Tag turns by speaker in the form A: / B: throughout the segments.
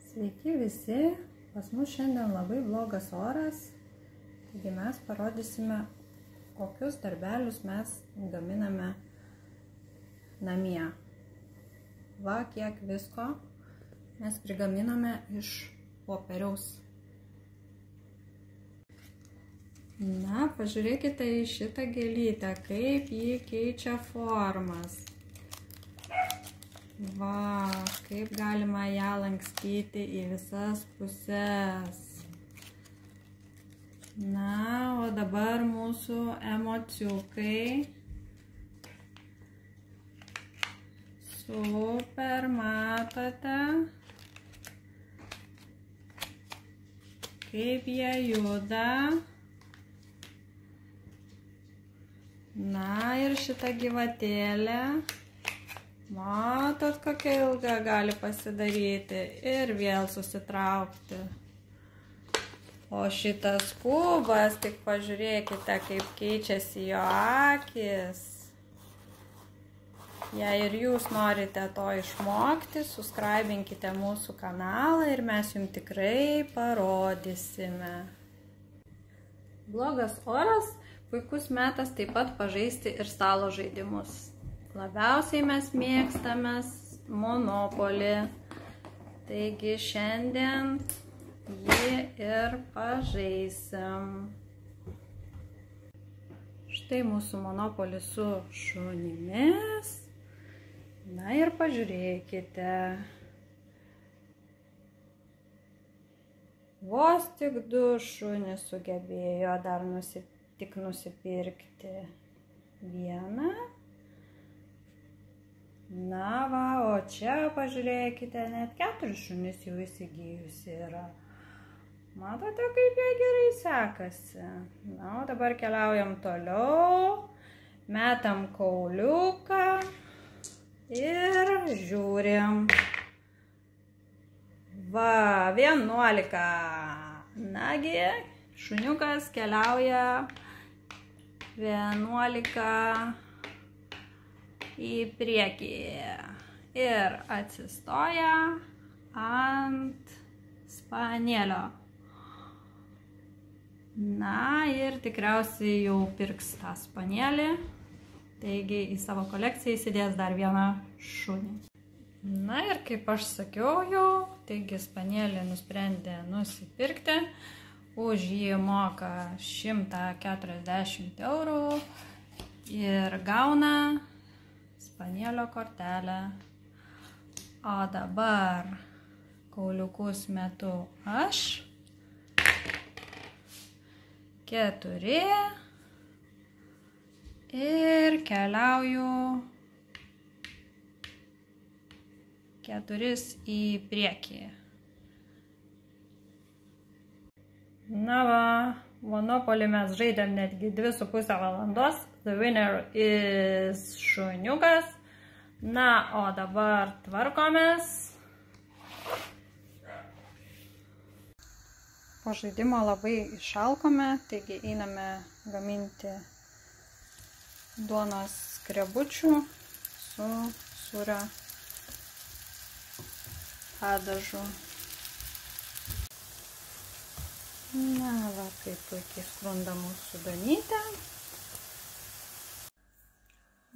A: Sveiki visi, pas mus šiandien labai blogas oras, taigi mes parodysime, kokius darbelius mes gaminame namie. Va, kiek visko mes prigaminame iš popieriaus. Na, pažiūrėkite į šitą gėlytę, kaip ji keičia formas. Va, kaip galima ją lankstyti į visas puses. Na, o dabar mūsų emociukai. Super, matote, kaip jie juda. Na ir šitą gyvatėlę. Matot, kokia ilga gali pasidaryti ir vėl susitraukti. O šitas kubas, tik pažiūrėkite, kaip keičiasi jo akis. Jei ir jūs norite to išmokti, subscribinkite mūsų kanalą ir mes jums tikrai parodysime. Blogas oras, puikus metas taip pat pažaisti ir stalo žaidimus. Labiausiai mes mėgstame Monopolį, taigi šiandien jį ir pažaisim. Štai mūsų Monopolis su šunimis. Na ir pažiūrėkite. Vos tik 2 šunys sugebėjo dar tik nusipirkti vieną. Na va, o čia pažiūrėkite, net 4 šunis jau įsigijusi yra. Matote, kaip jai gerai sekasi. Na, o dabar keliaujam toliau, metam kauliuką ir žiūrim. Va, 11. Nagi, šuniukas keliauja 11 į priekį ir atsistoja ant spanielio. Na ir tikriausiai jau pirks tą spanielį, taigi į savo kolekciją įsidės dar vieną šunį. Na ir kaip aš sakiau jau, taigi spanielį nusprendė nusipirkti, už jį moka 140 eurų ir gauna spanielio kortelę. O dabar kauliukus metu aš. 4 ir keliauju 4 į priekį. Na va, Monopolį mes žaidėm netgi 2,5 valandos. The winner is šuniukas. Na, o dabar tvarkomės. Po žaidimo labai išalkome, taigi einame gaminti duonos skrebučių su sūrio padažu. Na va, kaip puikiai skrunda mūsų duonytė.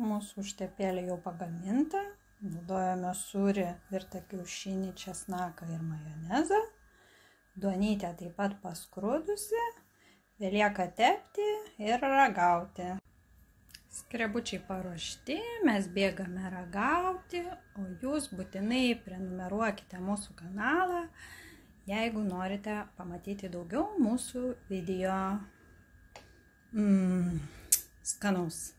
A: Mūsų užtepėlė jau pagaminta. Naudojame sūrį, virtą kiaušinį, česnaką ir majonezą. Duonytė taip pat paskrudusi. Belieka tepti ir ragauti. Skrebučiai paruošti, mes bėgame ragauti, o jūs būtinai prenumeruokite mūsų kanalą, jeigu norite pamatyti daugiau mūsų video. Skanaus.